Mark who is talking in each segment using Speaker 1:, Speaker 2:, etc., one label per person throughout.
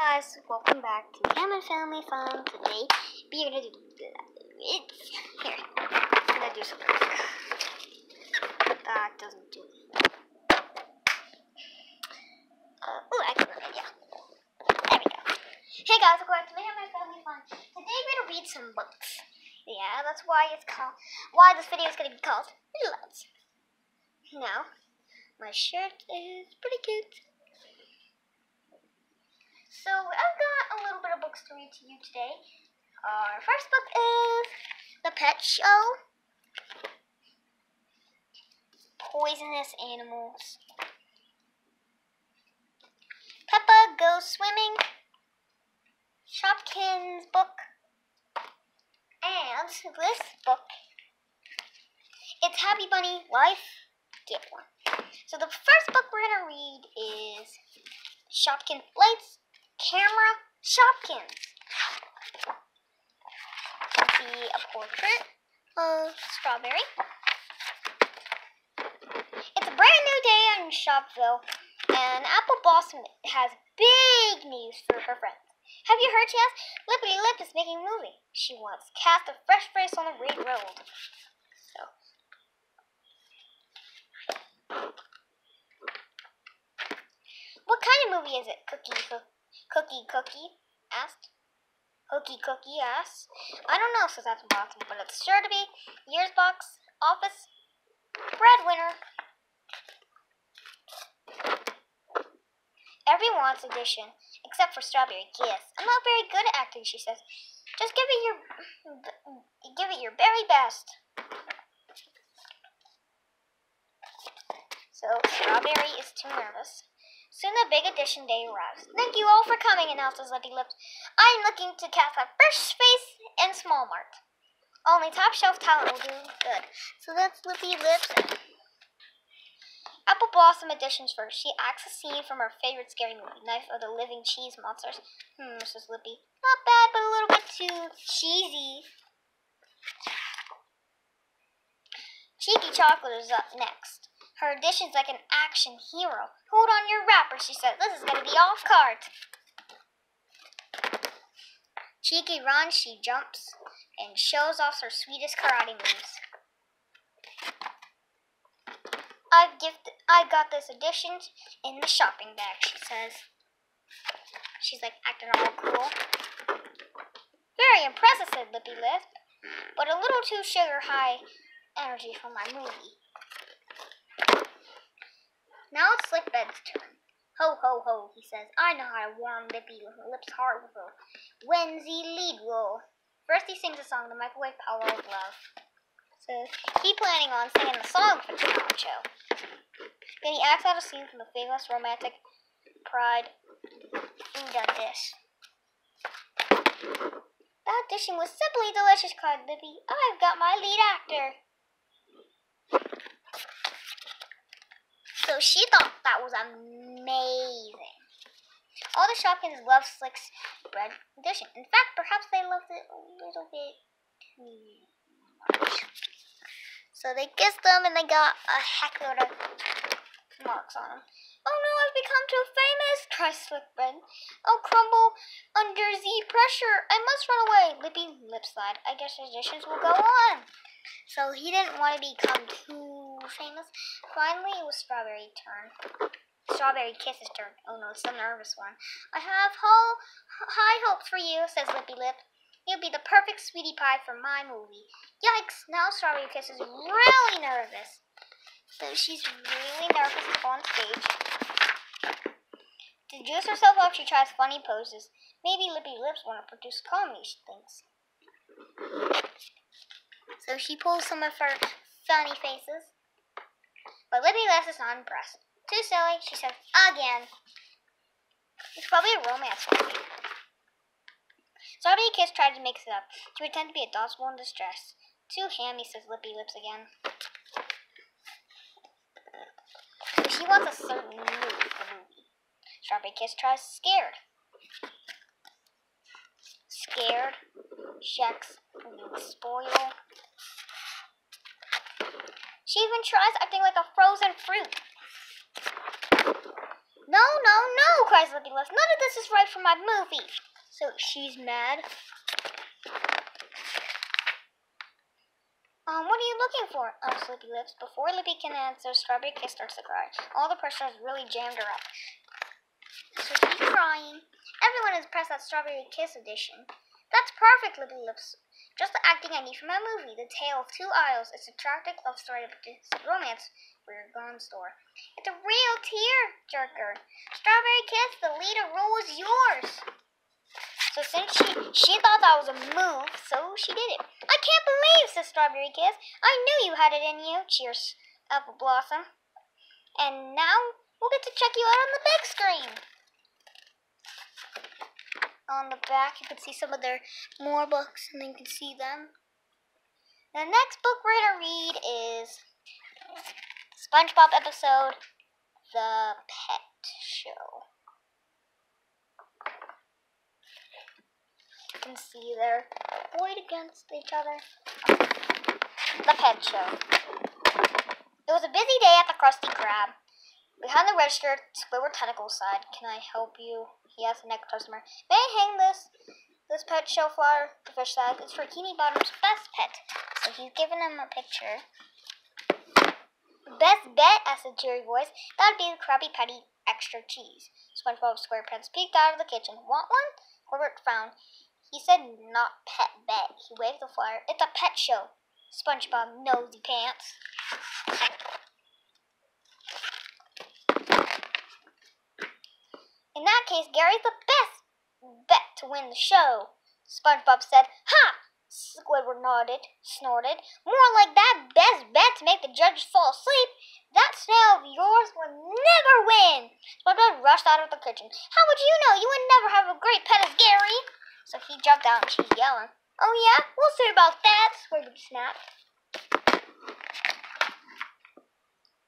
Speaker 1: Guys, welcome back to Cameron Family Fun. Today, we are gonna do here. I'm gonna do something. That doesn't do it. I can run it, yeah. There we go. Hey guys, welcome back to Cameron Family Fun. Today, we're gonna read some books. Yeah, that's why why this video is gonna be called Alouds. Now, my shirt is pretty cute. So, I've got a little bit of books to read to you today. Our first book is The Pet Show. Poisonous Animals. Peppa Goes Swimming. Shopkins book. And this book, it's Happy Bunny Life. Get one. So the first book we're going to read is Shopkins Lights, Camera, Shopkins. You can see a portrait of Strawberry. It's a brand new day in Shopville, and Apple Blossom has big news for her friends. Have you heard, Chance? Lippity Lip is making a movie. She wants to cast a fresh face on the big road. So, what kind of movie is it? Cookie asked. Cookie asked. I don't know, says Apple Blossom, but it's sure to be Years Box Office Breadwinner. Everyone's audition, except for Strawberry Kiss. I'm not very good at acting, she says. Just give it your very best. So Strawberry is too nervous. Soon the big audition day arrives. Thank you all for coming, announces Lippy Lips. I'm looking to cast a fresh face in Small Mart. Only top shelf talent will do good. So that's Lippy Lips. Apple Blossom auditions first. She acts a scene from her favorite scary movie, Night of the Living Cheese Monsters. Says Lippy. Not bad, but a little bit too cheesy. Cheeky Chocolate is up next. Her audition's like an action hero. Hold on your wrapper, she said. This is going to be off cart. Cheeky runs, she jumps, and shows off her sweetest karate moves. I got this audition in the shopping bag, she says. She's like acting all cool. Very impressive, said Lippy Lip, but a little too sugar high energy for my movie. Now it's Slickbed's turn. Ho, ho, ho, he says. I know how to warm Lippy Lip's heart with a Wednesday lead roll. First he sings a song, The Microwave Power of Love. So he's planning on singing the song for the talent show. Then he acts out a scene from the famous romantic Pride Who Done This. That audition was simply delicious, cried Lippy. I've got my lead actor. So she thought that was amazing. All the Shopkins loved Slick's bread audition. In fact, perhaps they loved it a little bit too much. So they kissed them and they got a heckload of marks on them. Oh no, I've become too famous, cries Slickbread. I'll crumble under the pressure. I must run away. Lippy Lip sighed. I guess auditions will go on. So he didn't want to become too famous. Finally, it was Strawberry's turn. Strawberry Kiss's turn. Oh no, it's the nervous one. I have high hopes for you, says Lippy Lip. You'll be the perfect sweetie pie for my movie. Yikes, now Strawberry Kiss is really nervous. So she's really nervous to go on stage. To juice herself up, she tries funny poses. Maybe Lippy Lips want to produce comedy, she thinks. So she pulls some of her funny faces. But Lippy Lips is not impressed. Too silly, she says, again. It's probably a romance movie. Strawberry Kiss tried to mix it up, to pretend to be a dodgeball in distress. Too hammy, says Lippy Lips again. So she wants a certain mood for the movie. Strawberry Kiss tries scared. Scared. Shucks. Spoil. She even tries acting like a frozen fruit. No, no, no, cries Lippy Lips. None of this is right for my movie. So she's mad. What are you looking for? Asks Lippy Lips. Before Lippy can answer, Strawberry Kiss starts to cry. All the pressure has really jammed her up. So she's crying. Everyone has pressed that Strawberry Kiss edition. That's perfect, Lippy Lips. Just the acting I need for my movie, The Tale of Two Isles. It's a tragic love story of romance for your gun store. It's a real tear-jerker. Strawberry Kiss, the leader role is yours. So since she thought that was a move, so she did it. I can't believe, says Strawberry Kiss. I knew you had it in you. Cheers, Apple Blossom. And now we'll get to check you out on the big screen. On the back, you can see some of their more books, and then you can see them. The next book we're going to read is SpongeBob episode, The Pet Show. You can see they're buoyed against each other. The Pet Show. It was a busy day at the Krusty Krab. Behind the register, Squidward Tentacles sighed. Can I help you? He asked the next customer. May I hang this pet show flyer? The fish said. It's for Keeny Bottom's best pet. So he's given him a picture. Best bet, asked a cheery voice. That'd be the Krabby Patty extra cheese. SpongeBob SquarePants peeked out of the kitchen. Want one? Squidward frowned. He said not pet bet. He waved the flyer. It's a pet show. SpongeBob nosy pants. In that case, Gary's the best bet to win the show, SpongeBob said. Ha! Squidward nodded, snorted. More like that best bet to make the judges fall asleep. That snail of yours will never win. SpongeBob rushed out of the kitchen. How would you know? You would never have a great pet as Gary. So he jumped out and she's yelling. Oh yeah? We'll see about that, Squidward snapped.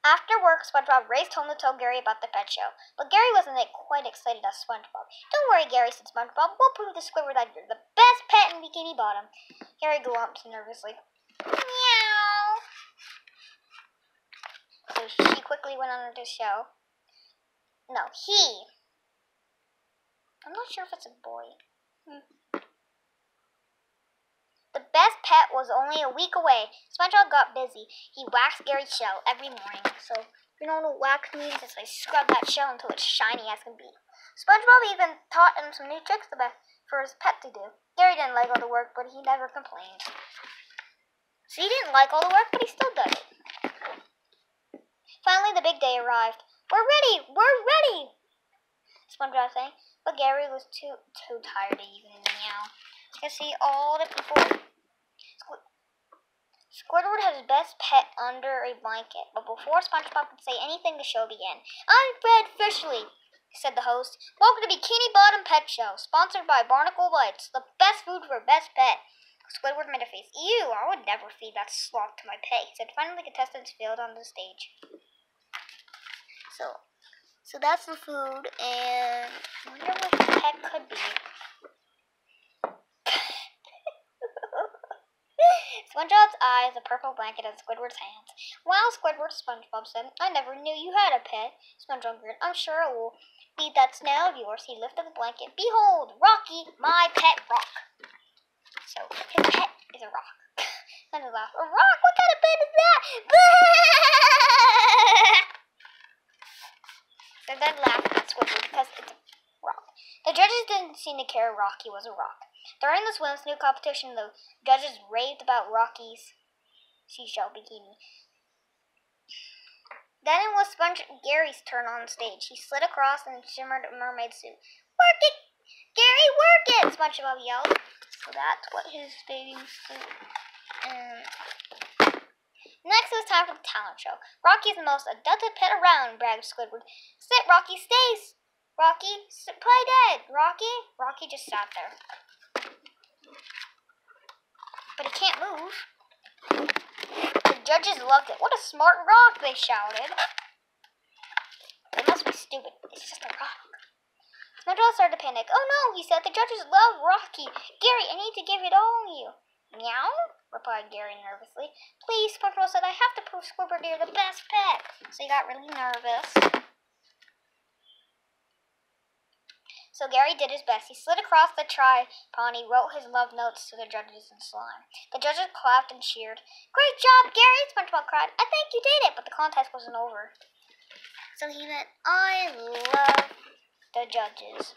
Speaker 1: After work, SpongeBob raced home to tell Gary about the pet show. But Gary wasn't quite excited as SpongeBob. Don't worry, Gary, said SpongeBob. We'll prove to Squidward that you're the best pet in Bikini Bottom. Gary glumped nervously. Meow. So she quickly went on to the show. No, he. I'm not sure if it's a boy. The best pet was only a week away. SpongeBob got busy. He waxed Gary's shell every morning. So, you know what wax means? It's like scrub that shell until it's shiny as can be. SpongeBob even taught him some new tricks for his pet to do. Gary didn't like all the work, but he never complained. So he didn't like all the work, but he still did it. Finally, the big day arrived. We're ready! We're ready! SpongeBob sang, but Gary was too tired to even meow. You can see all the people. Squidward had his best pet under a blanket, but before SpongeBob could say anything, the show began. I'm Fred Fishley, said the host. Welcome to Bikini Bottom Pet Show, sponsored by Barnacle Bites, the best food for best pet. Squidward made a face. Ew, I would never feed that sloth to my pet, he said. Finally, the contestants filed on the stage. So that's the food, and I wonder what the pet could be. SpongeBob's eyes, a purple blanket in Squidward's hands. Wow, Squidward, SpongeBob said. I never knew you had a pet. SpongeBob grinned. I'm sure it will beat that snail of yours. He lifted the blanket. Behold, Rocky, my pet rock. So, his pet is a rock. Then he laughed. A rock? What kind of pet is that? So then laughed at Squidward because it's a rock. The judges didn't seem to care Rocky was a rock. During the swim snoot competition, the judges raved about Rocky's seashell bikini. Then it was Gary's turn on stage. He slid across and shimmered a mermaid suit. Work it, Gary, work it! SpongeBob yelled. So that's what his bathing suit. Next, it was time for the talent show. Rocky's the most adulted pet around, bragged Squidward. Sit, Rocky, stay. Rocky, play dead. Rocky just sat there. But he can't move. The judges loved it. What a smart rock, they shouted. It must be stupid. It's just a rock. SpongeBob started to panic. Oh no, he said. The judges love Rocky. Gary, I need to give it all to you. Meow, replied Gary nervously. Please, SpongeBob said. I have to prove Squidward you're the best pet. So he got really nervous. So Gary did his best. He slid across the tripod. He wrote his love notes to the judges in slime. The judges clapped and cheered. "Great job, Gary!" SpongeBob cried. "I think you did it!" But the contest wasn't over. So he went, "I love the judges.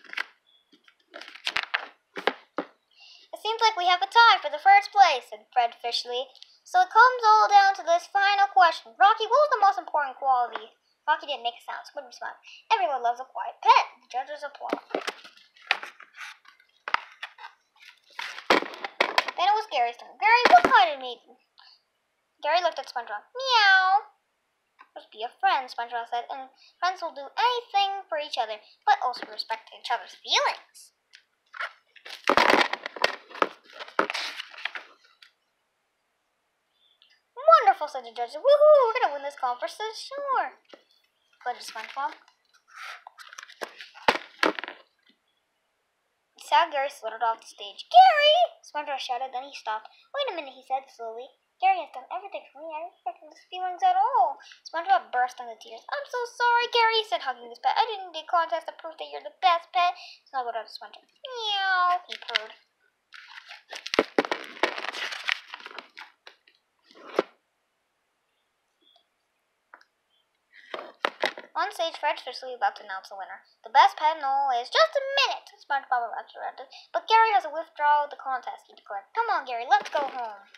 Speaker 1: It seems like we have a tie for the first place," said Fred officially. "So it comes all down to this final question. Rocky, what was the most important quality?" Rocky didn't make a sound. SpongeBob smiled. "Everyone loves a quiet pet." The judges applauded. Then it was Gary's turn. "Gary, what kind of meat?" Gary looked at SpongeBob. "Meow." "Just be a friend," SpongeBob said, "and friends will do anything for each other, but also respect each other's feelings." "Wonderful," said the judge. "Woohoo, we're gonna win this competition, sure." But SpongeBob. Sad Gary slithered off the stage. "Gary!" SpongeBob shouted, then he stopped. "Wait a minute," he said slowly. "Gary has done everything for me. I respect his feelings at all." SpongeBob burst into tears. "I'm so sorry, Gary," he said, hugging his pet. "I didn't do a contest to prove that you're the best pet." Snuggled up to SpongeBob. "Meow," he purred. On stage, Fred officially about to announce the winner. "The best pet in all is—" "Just a minute!" SpongeBob interrupted. "But Gary has a withdrawal of the contest," he declared. "Come on, Gary, let's go home."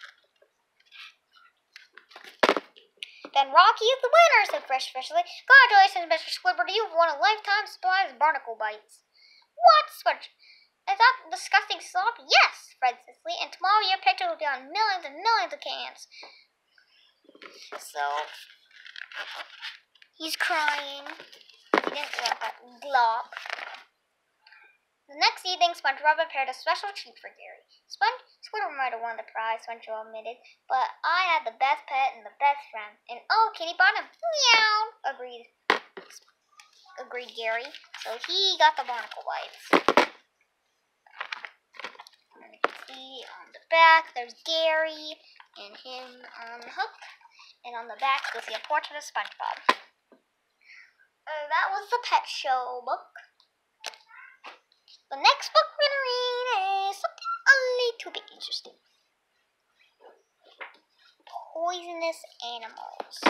Speaker 1: "Then Rocky is the winner," said Fred officially. "Congratulations, Mr. Squidward. You've won a lifetime supply of barnacle bites." "What, Sponge? Is that disgusting slop?" "Yes," Fred officially. "And tomorrow your picture will be on millions and millions of cans." So he's crying. He didn't want that glop. The next evening, SpongeBob prepared a special treat for Gary. Squidward might have won the prize, SpongeBob admitted, "but I had the best pet and the best friend. And oh, Kitty Bottom, meow," agreed Gary. So he got the barnacle bites. And you can see on the back, there's Gary and him on the hook. And on the back, you'll see a portrait of SpongeBob. That was the Pet Show book. The next book we're going to read is something a little bit interesting. Poisonous animals.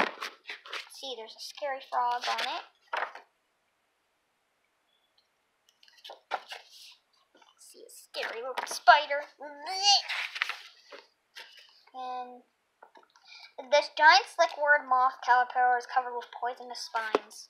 Speaker 1: See, there's a scary frog on it. See a scary little spider. And this giant slick-word moth caterpillar is covered with poisonous spines.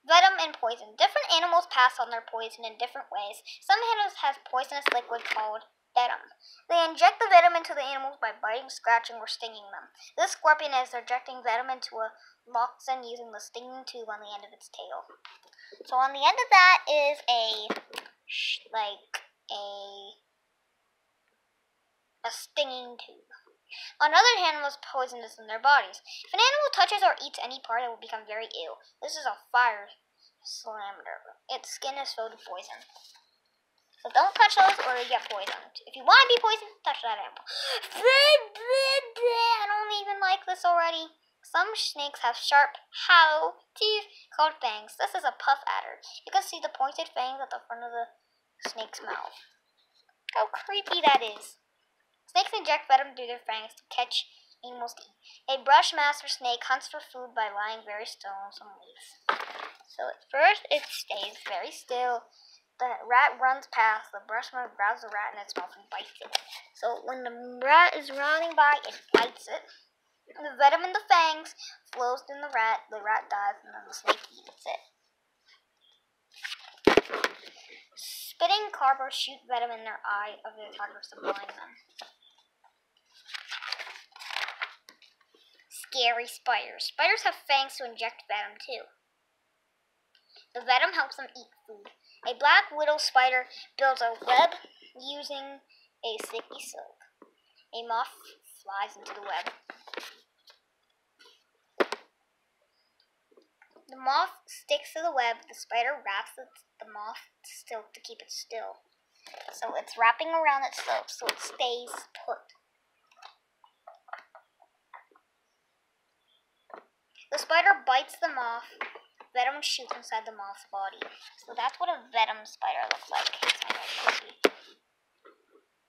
Speaker 1: Venom and poison. Different animals pass on their poison in different ways. Some animals have poisonous liquid called venom. They inject the venom into the animals by biting, scratching, or stinging them. This scorpion is injecting venom into a moxen using the stinging tube on the end of its tail. So on the end of that is a stinging tube. Another animal is poisonous in their bodies. If an animal touches or eats any part, it will become very ill. This is a fire salamander. Its skin is filled with poison. So don't touch those or you get poisoned. If you want to be poisoned, touch that animal. I don't even like this already. Some snakes have sharp, hollow teeth called fangs. This is a puff adder. You can see the pointed fangs at the front of the snake's mouth. How creepy that is. Snakes inject venom through their fangs to catch animals to eat. A brushmaster snake hunts for food by lying very still on some leaves. So at first it stays very still. The rat runs past. The brushmaster grabs the rat in its mouth and bites it. So when the rat is running by, it bites it. The venom in the fangs flows in the rat dies, and then the snake eats it. Spitting carpers shoot venom in their eye of their targets to blind them. Scary spiders. Spiders have fangs to inject venom too. The venom helps them eat food. A black widow spider builds a web using a sticky silk. A moth flies into the web. The moth sticks to the web. The spider wraps the moth silk to keep it still. So it's wrapping around its silk so it stays put. The spider bites the moth venom shoots inside the moth's body. So that's what a venom spider looks like.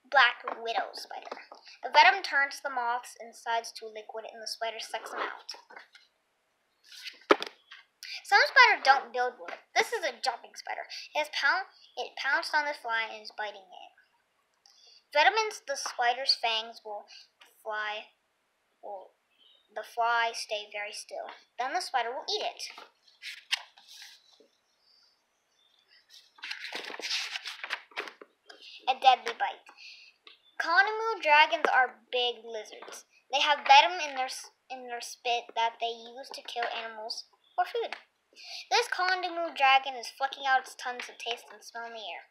Speaker 1: Black widow spider. The venom turns the moth's insides to liquid and the spider sucks them out. Some spiders don't build wood. This is a jumping spider. It pounced on the fly and is biting it. Venom in the spider's fangs the fly stay very still. Then the spider will eat it. A deadly bite. Konomu dragons are big lizards. They have venom in their spit that they use to kill animals or food. This Konomu dragon is flicking out its tongue to taste and smell in the air.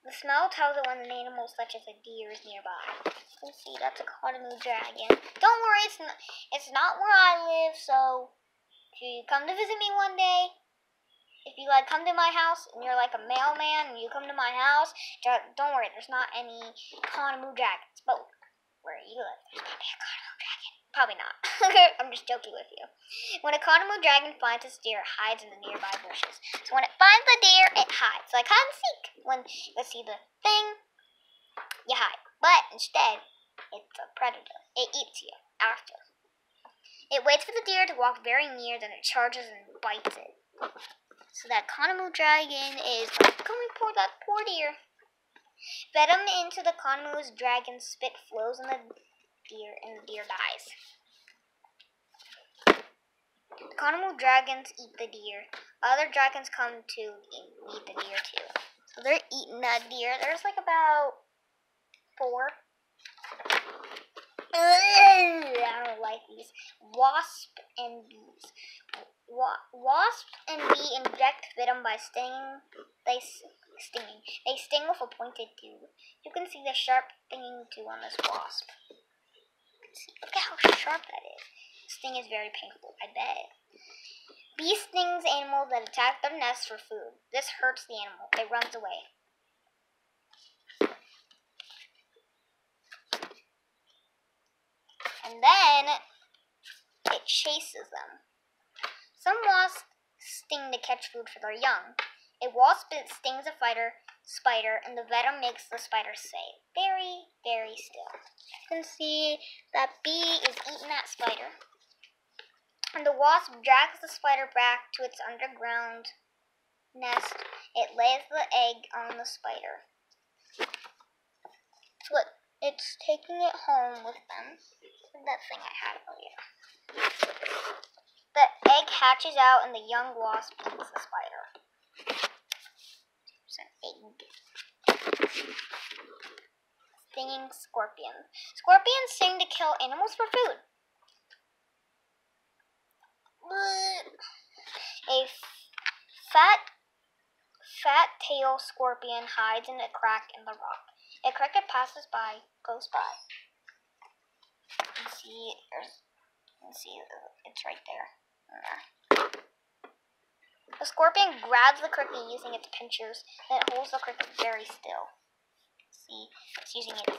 Speaker 1: The smell tells it when an animal such as a deer is nearby. You can see that's a Konomu dragon. Don't worry, it's not where I live, so if you come to visit me one day, if you come to my house and you're like a mailman and you come to my house, don't worry, there's not any Konomu dragons. But where you live, there's probably a Konomu dragon. Probably not. I'm just joking with you. When a Konomu dragon finds its deer, it hides in the nearby bushes. So when it finds the deer, it hides. Like hide and seek. When you see the thing, you hide. But instead, it's a predator. It eats you after. It waits for the deer to walk very near, then it charges and bites it. So that Konomu dragon is going for that poor deer. Venom into the Konomu's dragon spit flows in the deer, and the deer dies. The Konomu dragons eat the deer. Other dragons come to eat the deer too. So they're eating that deer. There's about 4. I don't like these. Wasp and bees. Wasp and bee inject venom by stinging. They sting with a pointed tube. You can see the sharp stinging tube on this wasp. Look at how sharp that is. Sting is very painful, I bet. Bee stings animals that attack their nests for food. This hurts the animal. It runs away. And then it chases them. Some wasps sting to catch food for their young. A wasp stings a spider, and the venom makes the spider stay very, very still. You can see that bee is eating that spider. And the wasp drags the spider back to its underground nest. It lays the egg on the spider. It's taking it home with them. That thing I had earlier. The egg hatches out and the young wasp eats the spider. It's an egg. Stinging scorpion. Scorpions sting to kill animals for food. A fat tail scorpion hides in a crack in the rock. A cricket passes by, close by. You can see it's right there. The scorpion grabs the cricket using its pincers, then it holds the cricket very still. See, it's using its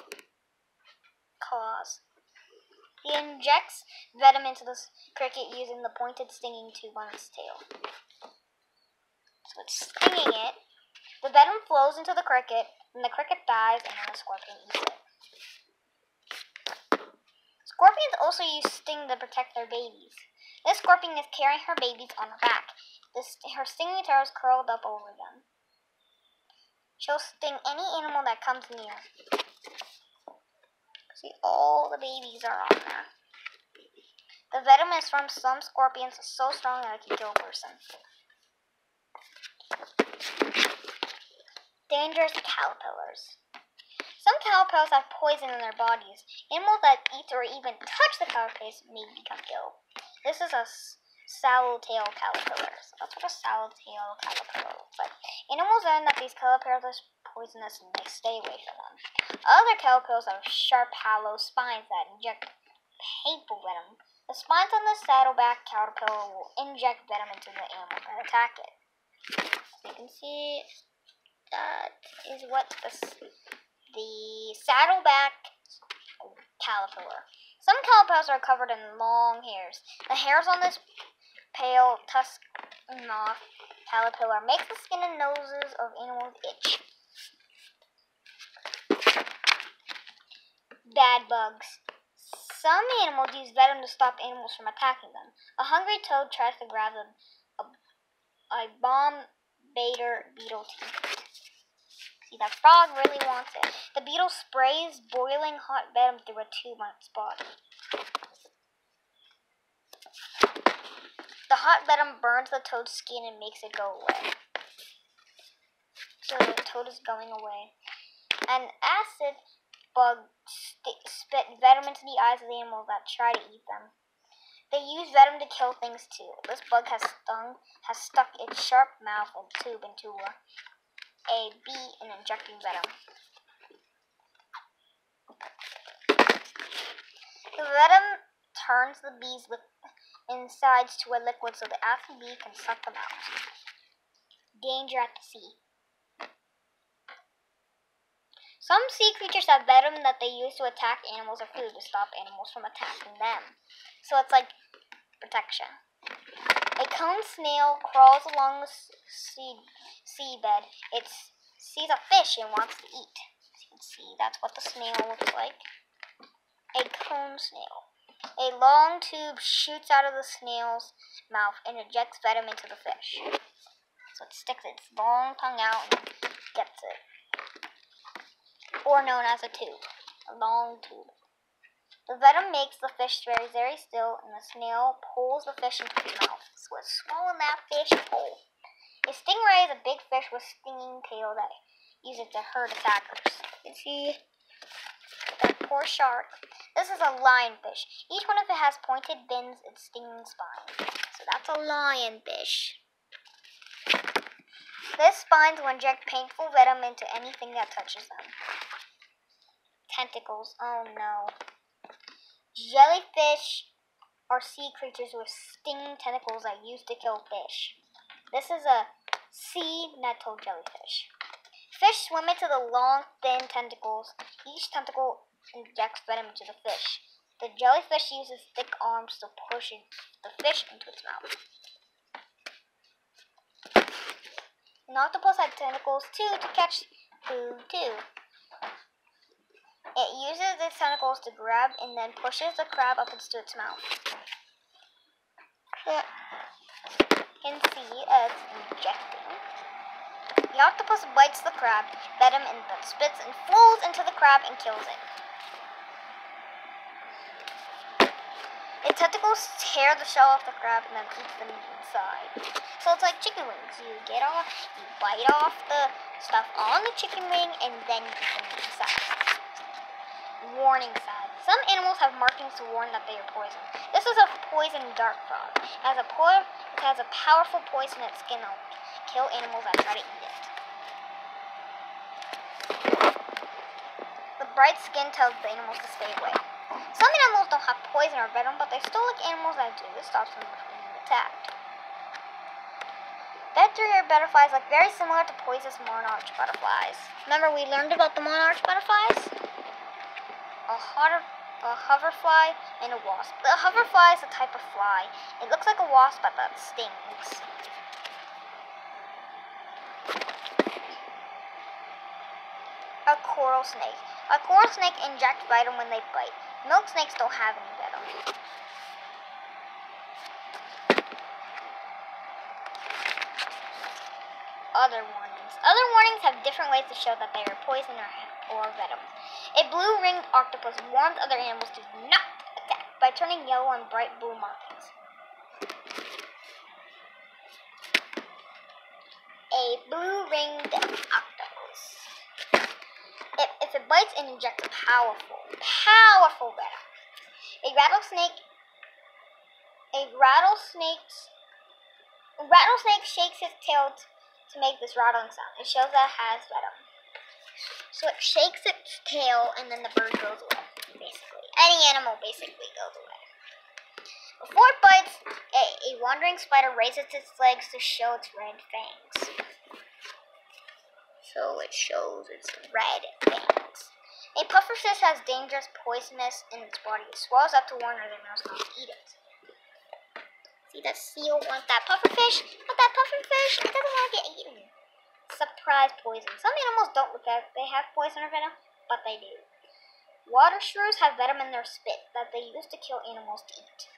Speaker 1: claws. He injects venom into the cricket using the pointed stinging tube on its tail. So it's stinging it. The venom flows into the cricket, and the cricket dies, and then the scorpion eats it. Scorpions also use sting to protect their babies. This scorpion is carrying her babies on her back. Her stinging tail is curled up over them. She'll sting any animal that comes near. See, all the babies are on there. The venom is from some scorpions so strong that it can kill a person. Dangerous caterpillars. Some caterpillars have poison in their bodies. Animals that eat or even touch the caterpillars may become ill. This is a swallowtail caterpillar. So that's what a swallowtail caterpillar looks like. Animals learn that these caterpillars are poisonous and they stay away from them. Other caterpillars have sharp, hollow spines that inject painful venom. The spines on the saddleback caterpillar will inject venom into the animals that attack it. So you can see that is what the saddleback caterpillar. Some caterpillars are covered in long hairs. The hairs on this pale tusk moth caterpillar makes the skin and noses of animals itch. Bad bugs. Some animals use venom to stop animals from attacking them. A hungry toad tries to grab a bomb baiter beetle to eat. See, that frog really wants it. The beetle sprays boiling hot venom through a tube on its body. The hot venom burns the toad's skin and makes it go away. So the toad is going away. An acid bug spit venom into the eyes of the animals that try to eat them. They use venom to kill things too. This bug has stuck its sharp mouth and tube into a bee and injecting venom. The venom turns the bee's insides to a liquid so the acid bee can suck them out. Danger at the sea. Some sea creatures have venom that they use to attack animals or food to stop animals from attacking them. So it's like protection. A cone snail crawls along the seabed. It sees a fish and wants to eat. As you can see, that's what the snail looks like. A cone snail. A long tube shoots out of the snail's mouth and ejects venom into the fish. So it sticks its long tongue out and gets it. Or known as a tube. A long tube. The venom makes the fish very, very still, and the snail pulls the fish into its mouth. So it's swallowing that fish whole. A stingray is a big fish with stinging tail that uses it to hurt attackers. You can see that poor shark. This is a lionfish. Each one of it has pointed bends and stinging spines. So that's a lionfish. Their spines will inject painful venom into anything that touches them. Tentacles. Oh no. Jellyfish are sea creatures with stinging tentacles that used to kill fish. This is a sea nettle jellyfish. Fish swim into the long, thin tentacles. Each tentacle injects venom into the fish. The jellyfish uses thick arms to push the fish into its mouth. An octopus has tentacles too to catch food too. It uses its tentacles to grab and then pushes the crab up into its mouth. You can see it's injecting. The octopus bites the crab, venom, and then spits and flows into the crab and kills it. Its tentacles tear the shell off the crab and then eat the meat inside. So it's like chicken wings. You bite off the stuff on the chicken wing and then you eat the meat inside. Warning signs. Some animals have markings to warn that they are poisoned. This is a poisoned dart frog. It has a powerful poison in its skin that will kill animals that try to eat it. The bright skin tells the animals to stay away. Some animals don't have poison or venom, but they still like animals that do. This stops them from being attacked. Bed-3-eared butterflies look very similar to poisonous monarch butterflies. Remember we learned about the monarch butterflies? A hoverfly and a wasp. The hoverfly is a type of fly. It looks like a wasp, but that stings. A coral snake. A coral snake injects venom when they bite. Milk snakes don't have any venom. Other warnings. Other warnings have different ways to show that they are poison or venom. A blue-ringed octopus warns other animals to not attack by turning yellow and bright blue markings. A blue-ringed octopus. If it bites and injects a powerful venom. A rattlesnake shakes its tail to make this rattling sound. It shows that it has venom. So it shakes its tail and then the bird goes away, basically. Any animal basically goes away. Before it bites, a wandering spider raises its legs to show its red fangs. So it shows its red fangs. A pufferfish has dangerous poisonous in its body. It swells up to warn other animals not to eat it. See, that seal wants that pufferfish, but that pufferfish doesn't want to get eaten. Surprise poison. Some animals don't look like they have poison or venom, but they do. Water shrews have venom in their spit that they use to kill animals to eat.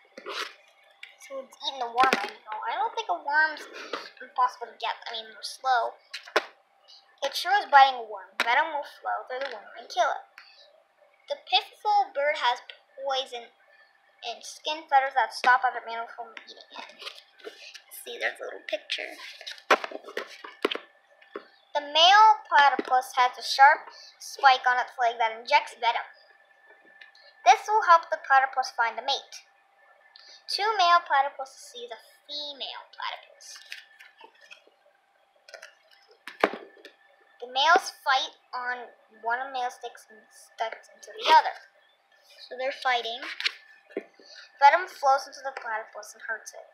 Speaker 1: So it's eating the worm, I know. I don't think a worm's impossible to get. I mean, they're slow. It sure is biting a worm. Venom will flow through the worm and kill it. The pitiful bird has poison in skin feathers that stop other mammals from eating it. See, there's a little picture. The male platypus has a sharp spike on its leg that injects venom. This will help the platypus find a mate. Two male platypuses seize a female platypus. The males fight on one male sticks into the other. So they're fighting. Venom flows into the platypus and hurts it.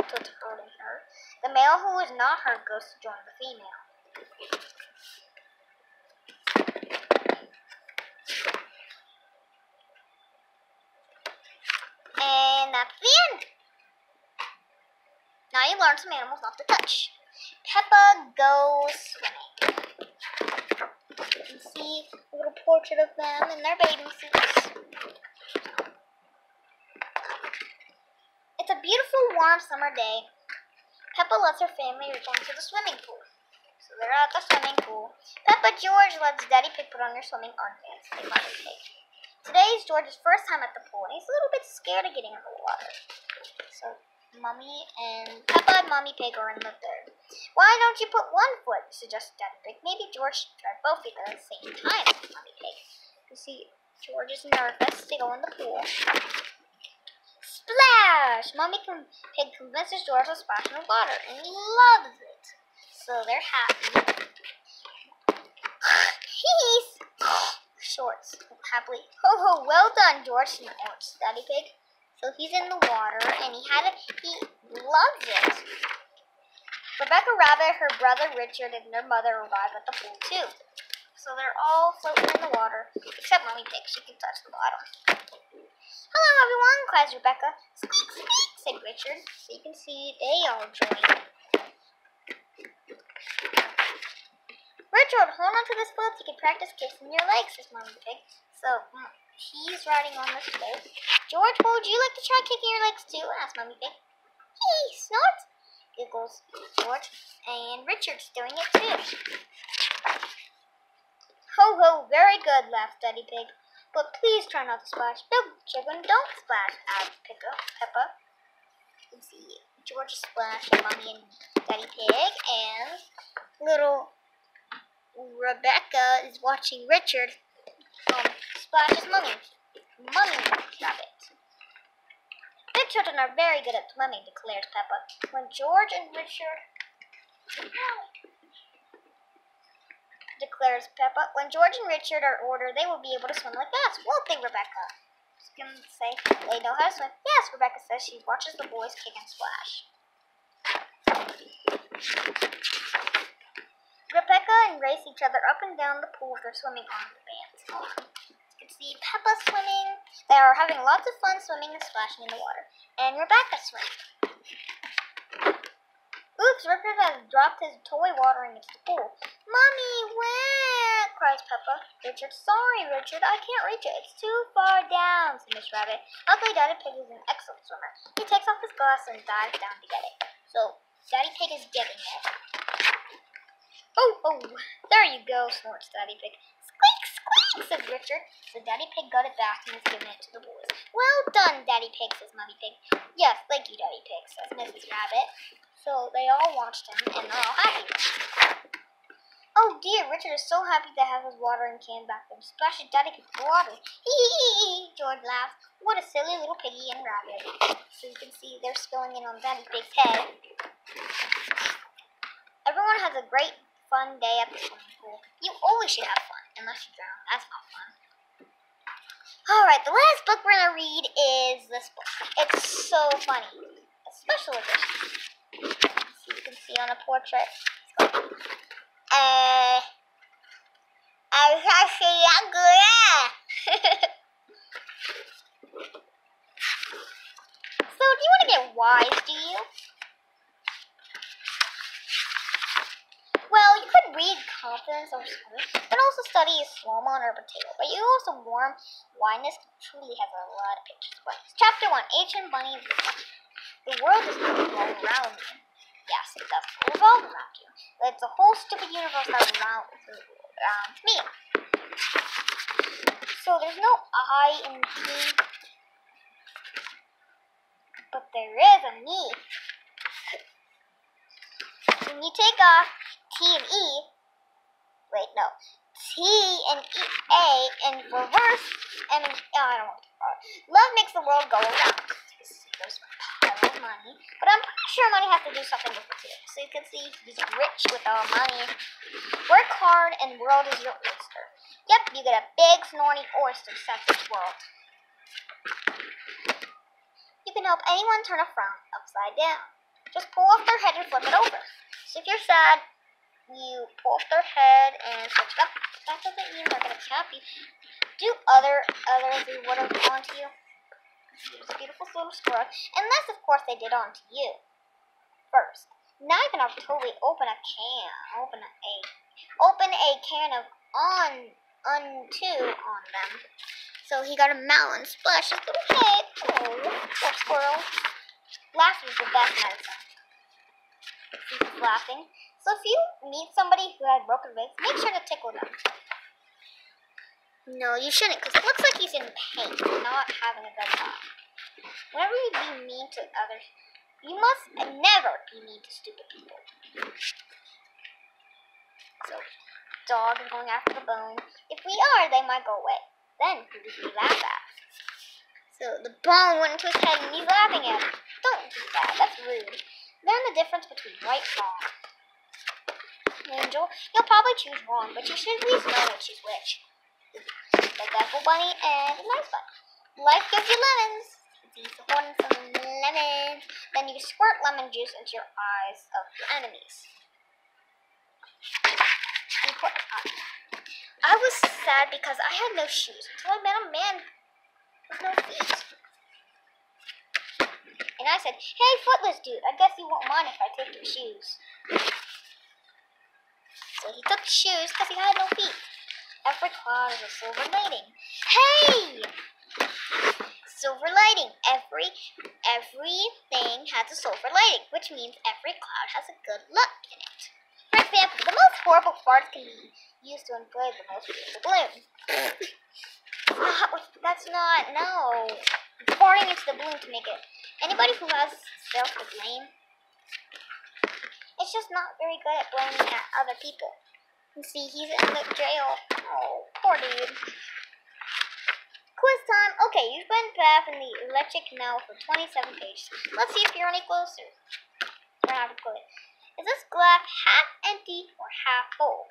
Speaker 1: So it's hurting her. The male who is not hurt goes to join the female. And that's the end. Now you learn some animals not to touch. Peppa goes swimming. You can see a little portrait of them in their bathing suits. It's a beautiful, warm summer day. Peppa lets her family return to the swimming pool. So they're at the swimming pool. Peppa George lets Daddy Pig put on their swimming armbands. They love it, Pig. Today is George's first time at the pool, and he's a little bit scared of getting in the water. So Mommy and Peppa and Mommy Pig are in the third. Why don't you put one foot? Suggested Daddy Pig. Maybe George should try both feet at the same time, said Mommy Pig. You see, George is nervous to go in the pool. Splash! Mommy Pig convinces George to splash in the water, and he loves it. So they're happy. Peace! Shorts happily. Ho ho! Well done, George, snorts Daddy Pig. So he's in the water, and he loves it. Rebecca Rabbit, her brother Richard, and their mother arrive at the pool too. So they're all floating in the water, except Mommy Pig. She can touch the bottom. Hello, everyone! Cries Rebecca. Squeak, squeak, said Richard. So you can see they all join. Richard, hold on to this float so you can practice kissing your legs, says Mommy Pig. So he's riding on this float. George, would you like to try kicking your legs too? Asked Mommy Pig. Hey, snort! Giggles George. And Richard's doing it too. Ho ho, very good, laughed Daddy Pig. But please try not to splash. No, children, don't splash, added Peppa. You can see George splash and Mommy and Daddy Pig, and little Rebecca is watching Richard splash his Mommy Rabbit. Big children are very good at swimming, declares Peppa. When George and Richard are ordered, they will be able to swim like us, won't they, Rebecca? I was going to say, they know how to swim. Yes, Rebecca says. She watches the boys kick and splash. Rebecca and race each other up and down the pool with their swimming armbands on. You can see Peppa swimming. They are having lots of fun swimming and splashing in the water. And Rebecca swimming. Oops, Richard has dropped his toy watering into the pool. Mommy, where? Cries Peppa. Richard, sorry, Richard, I can't reach it. It's too far down, said Miss Rabbit. Luckily, Daddy Pig is an excellent swimmer. He takes off his glasses and dives down to get it. So, Daddy Pig is getting it. Oh, there you go, snorts Daddy Pig. Squeak, squeak, says Richard. So Daddy Pig got it back and is giving it to the boys. Well done, Daddy Pig, says Mommy Pig. Yes, thank you, Daddy Pig, says Mrs. Rabbit. So they all watched him, and they're all happy. Oh dear, Richard is so happy to have his watering can back there. Splashes Daddy Pig with water. Hee, George laughs. What a silly little piggy and rabbit. So you can see they're spilling in on Daddy Pig's head. Everyone has a great fun day at the swimming pool. You always should have fun, unless you drown. That's not fun. Alright, the last book we're going to read is this book. It's so funny. A special edition. So you can see on a portrait. wise, do you? Well, you could read Confidence over School, but also study Slow-Mo or Potato. But you also warm Wineness truly has a lot of pictures. Chapter 1, Ancient Bunny. The world is not revolve around you. Yes, it does revolve around you. But it's a whole stupid universe that revolves around me. So there's no I in me, but there is a me. When you take off T and E, wait, no, T and E, A, and reverse, and I don't want to follow. Love makes the world go around. There's a pile of money, but I'm pretty sure money has to do something with it too. So you can see he's rich with all money. Work hard, and world is your oyster. Yep, you get a big snorting oyster set this world. You can help anyone turn a frown upside down. Just pull off their head and flip it over. So if you're sad, you pull off their head and switch it up. That doesn't mean they're gonna be happy. Do others do what are onto you. It's a beautiful little squirrel. Unless of course they did onto you first. Now you can totally open a can of unto on them. So he got a melon splash his little head. Oh, poor squirrel. Laughing is the best medicine. He's laughing. So if you meet somebody who has broken ribs, make sure to tickle them. No, you shouldn't, because it looks like he's in pain and not having a good time. Whenever you be mean to others, you must never be mean to stupid people. So, dog is going after the bone. If we are, they might go away. Then who did we laugh at? So the bone went into his head and he's laughing at him. Don't do that. That's rude. Learn the difference between right and wrong. Angel, you'll probably choose wrong, but you should at least know which is which. The devil bunny and the nice bunny. Life gives you lemons. It's easy to hold in some lemons. Then you squirt lemon juice into your eyes of your enemies. I was sad because I had no shoes until I met a man with no feet. And I said, hey, footless dude, I guess you won't mind if I take your shoes. So he took the shoes because he had no feet. Every cloud is a silver lining. Hey! Silver lining. Everything has a silver lining, which means every cloud has a good luck in it. For example, the most horrible farts can be used to inflate the most beautiful balloon. No. Farting into the balloon to make it. Anybody who has self to blame, it's just not very good at blaming at other people. You see, he's in the jail. Oh, poor dude. Quiz time. Okay, you've been back in the electric canal for 27 pages. Let's see if you're any closer. We're gonna have a quiz. Is this glass half empty or half full?